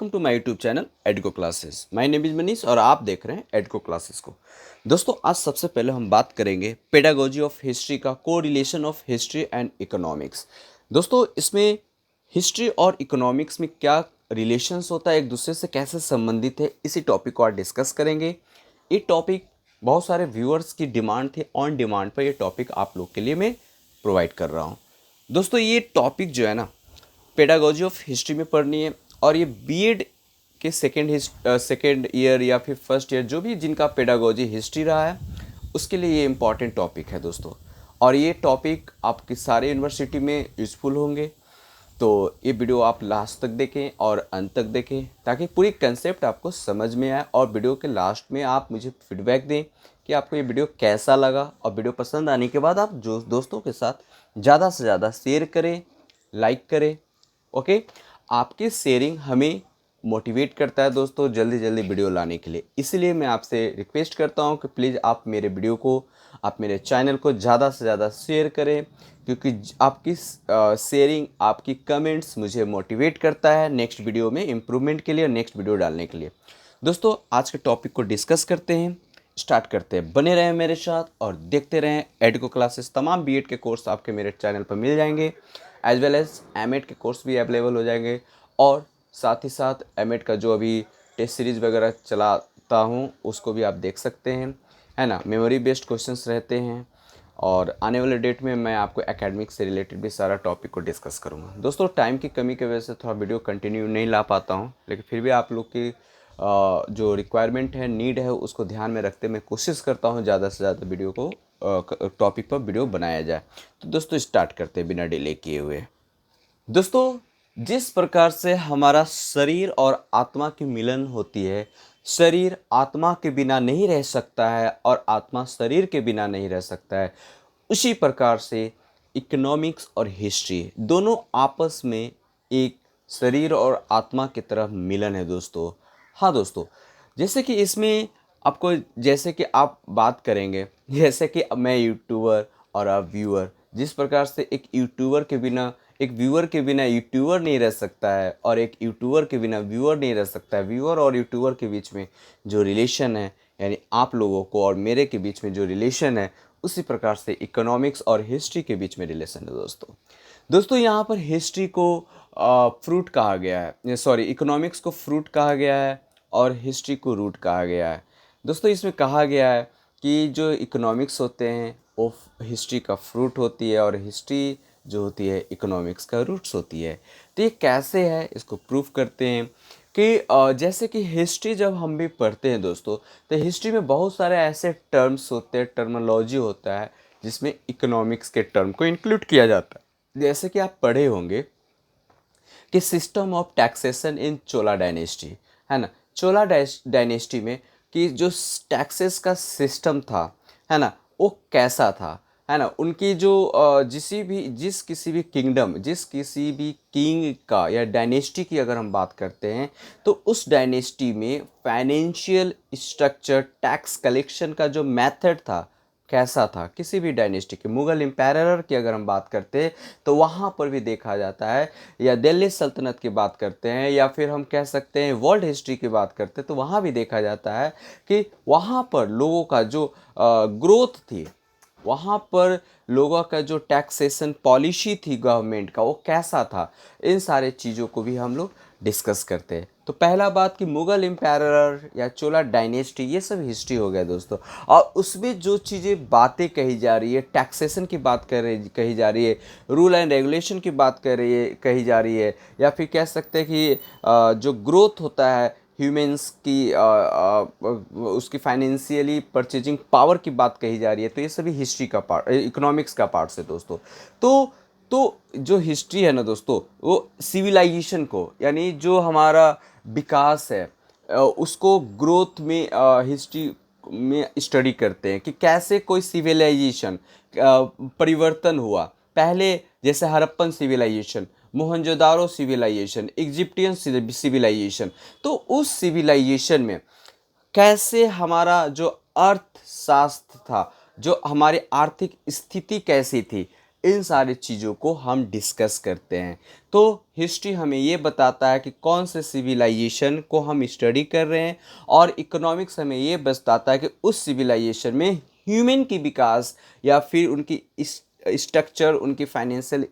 Welcome to my YouTube channel Edco classes. My name is Manish और आप देख रहे हैं एडको क्लासेस को। दोस्तों आज सबसे पहले हम बात करेंगे पेडागोजी ऑफ हिस्ट्री का, correlation of history and economics. दोस्तों इसमें हिस्ट्री और इकोनॉमिक्स में क्या रिलेशंस होता है, एक दूसरे से कैसे संबंधित है, इसी टॉपिक को आज डिस्कस करेंगे। ये टॉपिक बहुत सारे व्यूअर्स की डिमांड थी, ऑन डिमांड पर ये टॉपिक आप लोग के लिए मैं प्रोवाइड कर रहा हूँ। दोस्तों ये टॉपिक जो है ना पेडागोजी ऑफ हिस्ट्री में पढ़नी है और ये बीएड के सेकेंड ईयर या फिर फर्स्ट ईयर जो भी जिनका पेडागोजी हिस्ट्री रहा है उसके लिए ये इम्पॉर्टेंट टॉपिक है दोस्तों। और ये टॉपिक आपकी सारे यूनिवर्सिटी में यूज़फुल होंगे, तो ये वीडियो आप लास्ट तक देखें और अंत तक देखें ताकि पूरी कंसेप्ट आपको समझ में आए। और वीडियो के लास्ट में आप मुझे फीडबैक दें कि आपको ये वीडियो कैसा लगा, और वीडियो पसंद आने के बाद आप जो दोस्तों के साथ ज़्यादा से ज़्यादा शेयर करें, लाइक करें। ओके, आपकी शेयरिंग हमें मोटिवेट करता है दोस्तों जल्दी जल्दी वीडियो लाने के लिए। इसलिए मैं आपसे रिक्वेस्ट करता हूं कि प्लीज़ आप मेरे वीडियो को, आप मेरे चैनल को ज़्यादा से ज़्यादा शेयर करें, क्योंकि आपकी शेयरिंग, आपकी कमेंट्स मुझे मोटिवेट करता है नेक्स्ट वीडियो में इम्प्रूवमेंट के लिए, नेक्स्ट वीडियो डालने के लिए। दोस्तों आज के टॉपिक को डिस्कस करते हैं, स्टार्ट करते हैं। बने रहें मेरे साथ और देखते रहें एडको क्लासेस। तमाम बीएड के कोर्स आपके मेरे चैनल पर मिल जाएंगे, एज वेल एज एमएड के कोर्स भी अवेलेबल हो जाएंगे। और साथ ही साथ एमएड का जो अभी टेस्ट सीरीज़ वगैरह चलाता हूँ उसको भी आप देख सकते हैं, है ना। मेमोरी बेस्ड क्वेश्चंस रहते हैं और आने वाले डेट में मैं आपको एकेडमिक से रिलेटेड भी सारा टॉपिक को डिस्कस करूँगा। दोस्तों टाइम की कमी की वजह से थोड़ा वीडियो कंटिन्यू नहीं ला पाता हूँ, लेकिन फिर भी आप लोग की जो रिक्वायरमेंट है, नीड है, उसको ध्यान में रखते मैं कोशिश करता हूँ ज़्यादा से ज़्यादा वीडियो को टॉपिक पर वीडियो बनाया जाए। तो दोस्तों स्टार्ट करते हैं बिना डिले किए हुए। दोस्तों जिस प्रकार से हमारा शरीर और आत्मा की मिलन होती है, शरीर आत्मा के बिना नहीं रह सकता है और आत्मा शरीर के बिना नहीं रह सकता है, उसी प्रकार से इकोनॉमिक्स और हिस्ट्री दोनों आपस में एक शरीर और आत्मा की तरह मिलन है दोस्तों। हाँ दोस्तों, जैसे कि इसमें आपको, जैसे कि आप बात करेंगे, जैसे कि मैं यूट्यूबर और आप व्यूअर, जिस प्रकार से एक यूट्यूबर के बिना, एक व्यूअर के बिना यूट्यूबर नहीं रह सकता है और एक यूट्यूबर के बिना व्यूअर नहीं रह सकता है, व्यूअर और यूट्यूबर के बीच में जो रिलेशन है, यानी आप लोगों को और मेरे के बीच में जो रिलेशन है, उसी प्रकार से इकोनॉमिक्स और हिस्ट्री के बीच में रिलेशन है दोस्तों। दोस्तों यहाँ पर हिस्ट्री को फ्रूट कहा गया है, सॉरी इकोनॉमिक्स को फ्रूट कहा गया है और हिस्ट्री को रूट कहा गया है। दोस्तों इसमें कहा गया है कि जो इकोनॉमिक्स होते हैं वो हिस्ट्री का फ्रूट होती है और हिस्ट्री जो होती है इकोनॉमिक्स का रूट्स होती है। तो ये कैसे है, इसको प्रूफ करते हैं कि जैसे कि हिस्ट्री जब हम भी पढ़ते हैं दोस्तों, तो हिस्ट्री में बहुत सारे ऐसे टर्म्स होते हैं, टर्मिनोलॉजी होता है जिसमें इकोनॉमिक्स के टर्म को इंक्लूड किया जाता है। जैसे कि आप पढ़े होंगे कि system of taxation in Chola dynasty, है ना। चोला डायनेस्टी में कि जो टैक्सेस का सिस्टम था, है ना, वो कैसा था, है ना। उनकी जो जिस किसी भी किंगडम, जिस किसी भी किंग का या डायनेस्टी की अगर हम बात करते हैं, तो उस डायनेस्टी में फाइनेंशियल स्ट्रक्चर, टैक्स कलेक्शन का जो मेथड था कैसा था। किसी भी डायनेस्टी के, मुग़ल एम्पायर की अगर हम बात करते हैं तो वहाँ पर भी देखा जाता है, या दिल्ली सल्तनत की बात करते हैं, या फिर हम कह सकते हैं वर्ल्ड हिस्ट्री की बात करते हैं, तो वहाँ भी देखा जाता है कि वहाँ पर लोगों का जो ग्रोथ थी, वहाँ पर लोगों का जो टैक्सेशन पॉलिसी थी गवर्नमेंट का, वो कैसा था। इन सारे चीज़ों को भी हम लोग डिस्कस करते हैं। तो पहला बात कि मुग़ल एम्पायर या चोला डायनेस्टी, ये सब हिस्ट्री हो गया दोस्तों। और उसमें जो चीज़ें बातें कही जा रही है, टैक्सेशन की बात कही जा रही है, रूल एंड रेगुलेशन की बात कही जा रही है, या फिर कह सकते हैं कि जो ग्रोथ होता है ह्यूमंस की, उसकी फाइनेंशियली परचेजिंग पावर की बात कही जा रही है, तो ये सभी हिस्ट्री का पार्ट, इकोनॉमिक्स का पार्ट है दोस्तों। तो जो हिस्ट्री है ना दोस्तों, वो सिविलाइजेशन को, यानी जो हमारा विकास है उसको ग्रोथ में हिस्ट्री में स्टडी करते हैं कि कैसे कोई सिविलाइजेशन परिवर्तन हुआ। पहले जैसे Harappan civilisation, Mohenjodaro civilisation, Egyptian civilisation, तो उस सिविलाइजेशन में कैसे हमारा जो अर्थशास्त्र था, जो हमारी आर्थिक स्थिति कैसी थी, इन सारी चीज़ों को हम डिस्कस करते हैं। तो हिस्ट्री हमें ये बताता है कि कौन से सिविलाइजेशन को हम स्टडी कर रहे हैं, और इकोनॉमिक्स हमें ये बताता है कि उस सिविलाइजेशन में ह्यूमन की विकास या फिर उनकी स्ट्रक्चर, उनकी फाइनेंशियल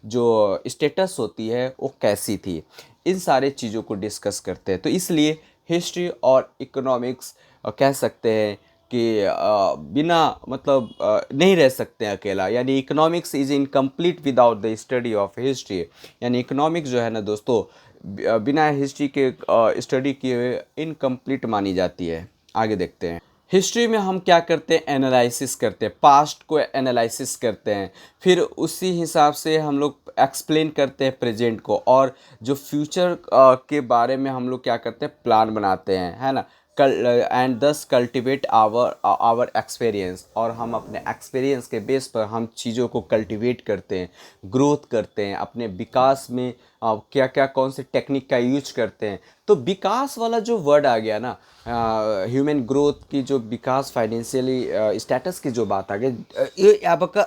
जो स्टेटस होती है वो कैसी थी। इन सारे चीज़ों को डिस्कस करते हैं। तो इसलिए हिस्ट्री और इकोनॉमिक्स कह सकते हैं कि बिना मतलब नहीं रह सकते हैं अकेला, यानी economics is incomplete without the study of history. यानी इकोनॉमिक्स जो है ना दोस्तों, बिना हिस्ट्री के स्टडी किए हुए इनकम्प्लीट मानी जाती है। आगे देखते हैं। हिस्ट्री में हम क्या करते हैं, एनालिसिस करते हैं, पास्ट को एनालिसिस करते हैं, फिर उसी हिसाब से हम लोग एक्सप्लेन करते हैं प्रेजेंट को, और जो फ्यूचर के बारे में हम लोग क्या करते हैं, प्लान बनाते हैं, है ना। एंड दस कल्टिवेट आवर एक्सपीरियंस, और हम अपने एक्सपीरियंस के बेस पर हम चीज़ों को कल्टिवेट करते हैं, ग्रोथ करते हैं अपने विकास में। क्या क्या कौन से टेक्निक का यूज करते हैं। तो विकास वाला जो वर्ड आ गया ना, ह्यूमन ग्रोथ की जो विकास, फाइनेंशियली स्टेटस की जो बात आ गई, ये आपका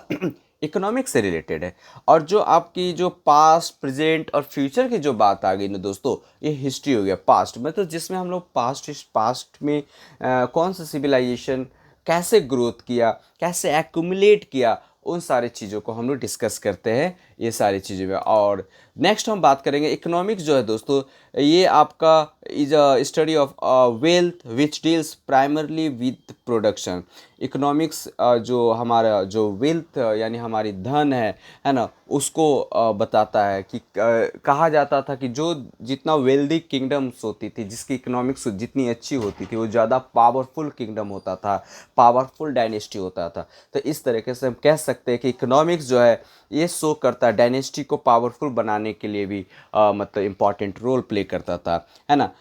इकोनॉमिक्स से रिलेटेड है। और जो आपकी जो पास्ट, प्रेजेंट और फ्यूचर की जो बात आ गई ना दोस्तों, ये हिस्ट्री हो गया। पास्ट मतलब जिसमें हम लोग पास्ट में कौन सा सिविलाइजेशन कैसे ग्रोथ किया, कैसे एक्यूमुलेट किया, उन सारी चीज़ों को हम लोग डिस्कस करते हैं ये सारी चीज़ें में। और नेक्स्ट हम बात करेंगे इकोनॉमिक्स जो है दोस्तों, ये आपका is a study of wealth which deals primarily with production. Economics जो हमारा जो वेल्थ यानी हमारी धन है ना, उसको बताता है कि कहा जाता था कि जो जितना वेल्दी किंगडम्स होती थी, जिसकी इकोनॉमिक्स जितनी अच्छी होती थी, वो ज़्यादा पावरफुल किंगडम होता था, पावरफुल डायनेस्टी होता था। तो इस तरीके से हम कह सकते हैं कि इकोनॉमिक्स जो है ये शो करता है डायनेस्टी को पावरफुल बनाने के लिए भी मतलब इम्पॉर्टेंट रोल प्ले करता था, है ना।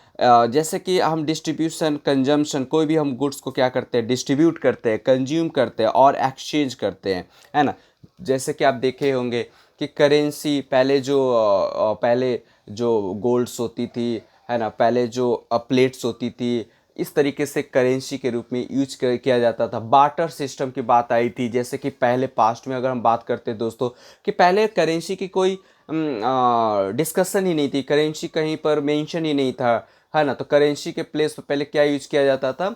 जैसे कि हम डिस्ट्रीब्यूशन, कंजम्पशन, कोई भी हम गुड्स को क्या करते हैं, डिस्ट्रीब्यूट करते हैं, कंज्यूम करते हैं और एक्सचेंज करते हैं, है ना। जैसे कि आप देखे होंगे कि करेंसी पहले जो गोल्ड्स होती थी, है ना, पहले जो प्लेट्स होती थी, इस तरीके से करेंसी के रूप में यूज किया जाता था। बार्टर सिस्टम की बात आई थी। जैसे कि पहले पास्ट में अगर हम बात करते हैं दोस्तों, कि पहले करेंसी की कोई डिस्कशन ही नहीं थी, करेंसी कहीं पर मेंशन ही नहीं था, है ना। तो करेंसी के प्लेस पर पहले क्या यूज किया जाता था,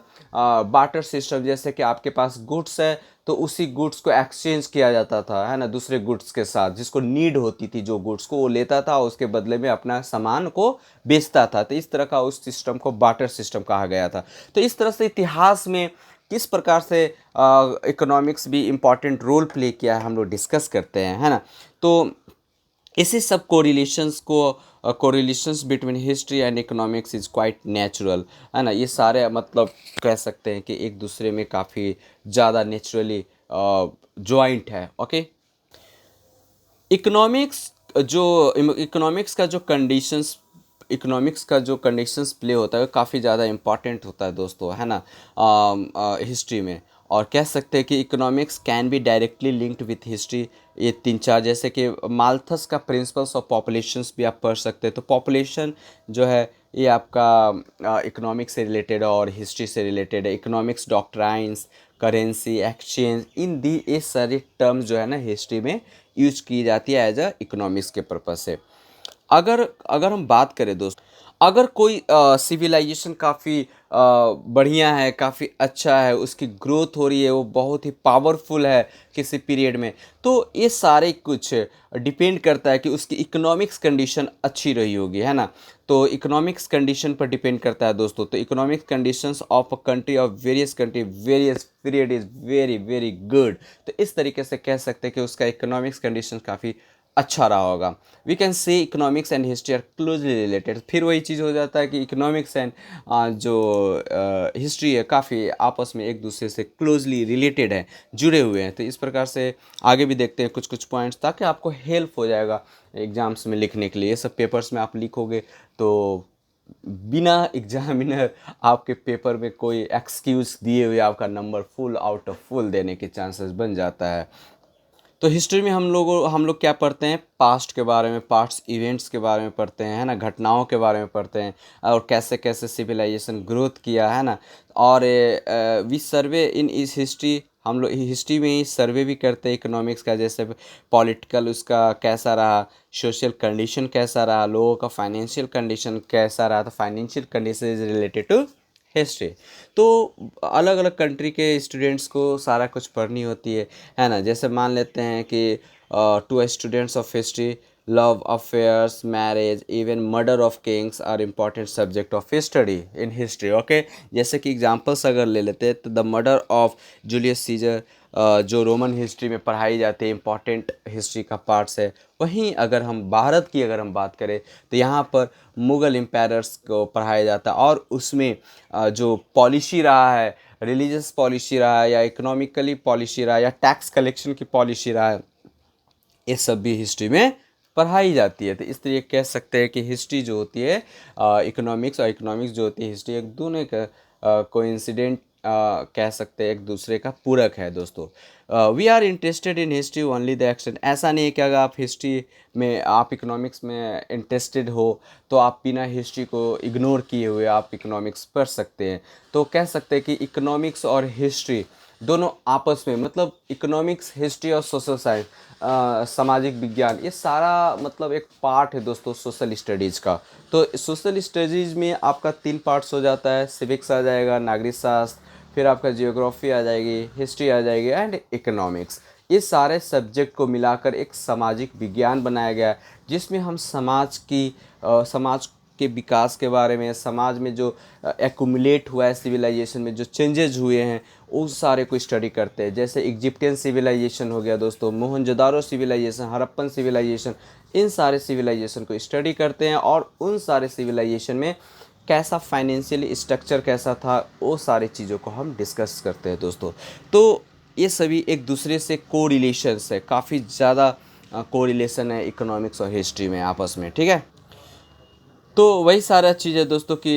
बार्टर सिस्टम। जैसे कि आपके पास गुड्स है तो उसी गुड्स को एक्सचेंज किया जाता था, है ना, दूसरे गुड्स के साथ, जिसको नीड होती थी जो गुड्स को, वो लेता था, उसके बदले में अपना सामान को बेचता था। तो इस तरह का उस सिस्टम को बार्टर सिस्टम कहा गया था। तो इस तरह से इतिहास में किस प्रकार से इकोनॉमिक्स भी इम्पॉर्टेंट रोल प्ले किया है हम लोग डिस्कस करते हैं, है ना। तो इसी सब correlations between history and economics is quite natural, है ना। ये सारे मतलब कह सकते हैं कि एक दूसरे में काफ़ी ज़्यादा नेचुरली जॉइंट है। ओके। इकोनॉमिक्स जो इकोनॉमिक्स का जो कंडीशंस प्ले होता है वो काफ़ी ज़्यादा इम्पॉर्टेंट होता है दोस्तों, है ना, हिस्ट्री में। और कह सकते हैं कि economics can be directly linked with history. ये तीन चार, जैसे कि माल्थस का प्रिंसिपल्स ऑफ पॉपुलेशंस भी आप पढ़ सकते हैं। तो पॉपुलेशन जो है ये आपका इकोनॉमिक्स से रिलेटेड है और हिस्ट्री से रिलेटेड है। इकोनॉमिक्स डॉक्ट्राइन्स, करेंसी, एक्सचेंज, ये सारे टर्म्स जो है ना हिस्ट्री में यूज की जाती है एज अ इकोनॉमिक्स के पर्पज से। अगर अगर हम बात करें दोस्त, अगर कोई सिविलाइजेशन काफ़ी बढ़िया है, काफ़ी अच्छा है, उसकी ग्रोथ हो रही है, वो बहुत ही पावरफुल है किसी पीरियड में, तो ये सारे कुछ डिपेंड करता है कि उसकी इकोनॉमिक्स कंडीशन अच्छी रही होगी, है ना। तो इकोनॉमिक्स कंडीशन पर डिपेंड करता है दोस्तों। तो economics conditions of a country, of various country, various period is very very good. तो इस तरीके से कह सकते हैं कि उसका इकोनॉमिक्स कंडीशन काफ़ी अच्छा रहा होगा। We can say economics and history are closely related. फिर वही चीज़ हो जाता है कि इकोनॉमिक्स एंड जो हिस्ट्री है काफ़ी आपस में एक दूसरे से क्लोजली रिलेटेड है, जुड़े हुए हैं। तो इस प्रकार से आगे भी देखते हैं कुछ कुछ पॉइंट्स, ताकि आपको हेल्प हो जाएगा एग्ज़ाम्स में लिखने के लिए। ये सब पेपर्स में आप लिखोगे तो बिना एग्जामिनर आपके पेपर में कोई एक्सक्यूज़ दिए हुए आपका number full out of full देने के चांसेस बन जाता है। तो हिस्ट्री में हम लोग क्या पढ़ते हैं, पास्ट के बारे में, पास्ट इवेंट्स के बारे में पढ़ते हैं, है ना, घटनाओं के बारे में पढ़ते हैं, और कैसे कैसे सिविलाइजेशन ग्रोथ किया, है ना। और वी सर्वे इन इस हिस्ट्री हम लोग हिस्ट्री में ही सर्वे भी करते हैं इकोनॉमिक्स का, जैसे पॉलिटिकल उसका कैसा रहा, सोशल कंडीशन कैसा रहा, लोगों का फाइनेंशियल कंडीशन कैसा रहा। तो financial condition is related to history. तो अलग अलग कंट्री के स्टूडेंट्स को सारा कुछ पढ़नी होती है ना। जैसे मान लेते हैं कि to students of history love affairs marriage even murder of kings are important subject of study in history. Okay, जैसे कि एग्जांपल्स अगर ले लेते हैं तो the murder of Julius Caesar जो रोमन हिस्ट्री में पढ़ाई जाती है, इम्पॉर्टेंट हिस्ट्री का पार्ट्स है। वहीं अगर हम भारत की अगर हम बात करें तो यहाँ पर मुग़ल एम्पायर्स को पढ़ाया जाता है, और उसमें जो पॉलिसी रहा है, रिलीजियस पॉलिसी रहा है या इकोनॉमिकली पॉलिसी रहा है या टैक्स कलेक्शन की पॉलिसी रहा है, ये सब भी हिस्ट्री में पढ़ाई जाती है। तो इस तरीके कह सकते हैं कि हिस्ट्री जो होती है इकोनॉमिक्स, और इकोनॉमिक्स जो होती है हिस्ट्री, एक दोनों का कोइंसिडेंट कह सकते हैं, एक दूसरे का पूरक है दोस्तों। We are interested in history only the extent. ऐसा नहीं है कि अगर आप हिस्ट्री में, आप इकोनॉमिक्स में इंटरेस्टेड हो तो आप बिना हिस्ट्री को इग्नोर किए हुए आप इकोनॉमिक्स पढ़ सकते हैं। तो कह सकते हैं कि इकोनॉमिक्स और हिस्ट्री दोनों आपस में, मतलब इकोनॉमिक्स, हिस्ट्री और सोशल साइंस, सामाजिक विज्ञान, ये सारा मतलब एक पार्ट है दोस्तों सोशल स्टडीज़ का। तो सोशल स्टडीज़ में आपका 3 पार्ट्स हो जाता है, सिविक्स आ जाएगा, नागरिक शास्त्र, फिर आपका जियोग्राफी आ जाएगी, हिस्ट्री आ जाएगी एंड इकोनॉमिक्स। ये सारे सब्जेक्ट को मिलाकर एक सामाजिक विज्ञान बनाया गया है, जिसमें हम समाज के विकास के बारे में, समाज में जो एक्यूमुलेट हुआ है सिविलाइजेशन में, जो चेंजेज हुए हैं, उस सारे को स्टडी करते हैं। जैसे इजिप्टियन सिविलाइजेशन हो गया दोस्तों, मोहनजोदारो सिविलाइजेशन, हड़प्पन सिविलाइजेशन, इन सारे सिविलाइजेशन को स्टडी करते हैं, और उन सारे सिविलाइजेशन में कैसा फाइनेंशियली स्ट्रक्चर कैसा था, वो सारी चीज़ों को हम डिस्कस करते हैं दोस्तों। तो ये सभी एक दूसरे से को रिलेशंस है, काफ़ी ज़्यादा को रिलेशन है इकोनॉमिक्स और हिस्ट्री में आपस में, ठीक है। तो वही सारा चीज़ है दोस्तों कि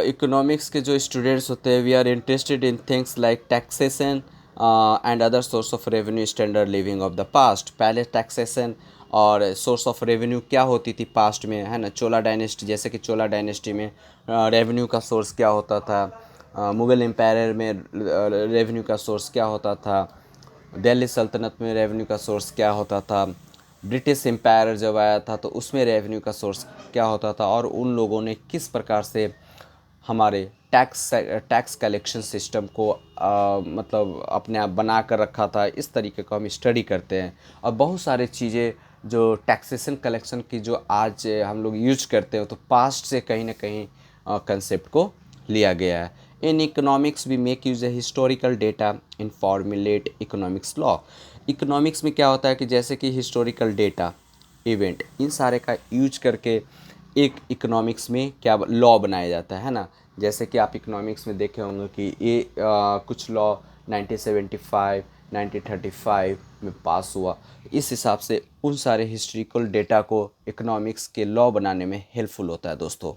इकोनॉमिक्स के जो स्टूडेंट्स होते हैं, we are interested in things like taxation and other source of revenue, standard living of the past. पहले टैक्सेशन और सोर्स ऑफ रेवेन्यू क्या होती थी पास्ट में, है ना। चोला डायनेस्टी, जैसे कि चोला डायनेस्टी में रेवेन्यू का सोर्स क्या होता था, मुग़ल एम्पायर में रेवेन्यू का सोर्स क्या होता था, दिल्ली सल्तनत में रेवेन्यू का सोर्स क्या होता था, ब्रिटिश एम्पायर जब आया था तो उसमें रेवेन्यू का सोर्स क्या होता था, और उन लोगों ने किस प्रकार से हमारे टैक्स कलेक्शन सिस्टम को मतलब अपने आप बना कर रखा था। इस तरीके को हम स्टडी करते हैं। और बहुत सारी चीज़ें जो टैक्सेशन कलेक्शन की जो आज हम लोग यूज करते हैं, तो पास्ट से कहीं ना कहीं कंसेप्ट को लिया गया है। In economics we make use a historical data in formulate economics law. Economics में क्या होता है कि जैसे कि हिस्टोरिकल डेटा, इवेंट, इन सारे का यूज करके एक इकोनॉमिक्स में क्या लॉ बनाया जाता है ना। जैसे कि आप इकोनॉमिक्स में देखे होंगे कि ये कुछ लॉ 1975 1935 में पास हुआ। इस हिसाब से उन सारे हिस्ट्रिकल डेटा को इकोनॉमिक्स के लॉ बनाने में हेल्पफुल होता है दोस्तों।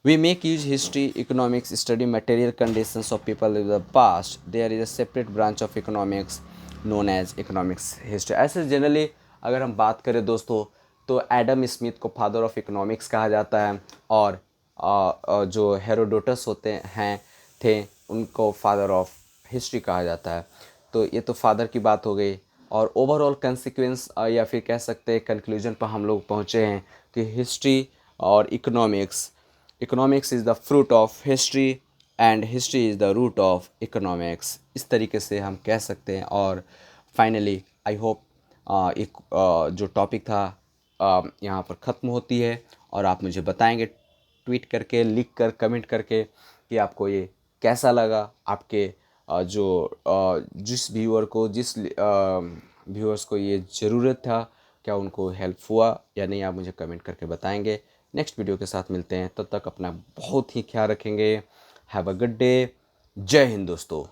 We make use history, economics, study material conditions of people in the past. There is a separate branch of economics known as economics history. ऐसे जनरली अगर हम बात करें दोस्तों, तो एडम स्मिथ को फादर ऑफ इकोनॉमिक्स कहा जाता है, और जो हेरोडोटस होते हैं थे उनको फादर ऑफ हिस्ट्री कहा जाता है। तो ये तो फादर की बात हो गई, और ओवरऑल कंसिक्वेंस या फिर कह सकते हैं कंक्लूजन पर हम लोग पहुँचे हैं कि हिस्ट्री और economics is the fruit of history and history is the root of economics. इस तरीके से हम कह सकते हैं। और फाइनली आई होप एक जो टॉपिक था यहाँ पर ख़त्म होती है, और आप मुझे बताएंगे ट्वीट करके, लिख कर, कमेंट करके कि आपको ये कैसा लगा। आपके जिस व्यूअर्स को ये ज़रूरत था, क्या उनको हेल्प हुआ या नहीं, आप मुझे कमेंट करके बताएंगे। नेक्स्ट वीडियो के साथ मिलते हैं, तब तक अपना बहुत ही ख्याल रखेंगे। Have a good day. जय हिंद दोस्तों।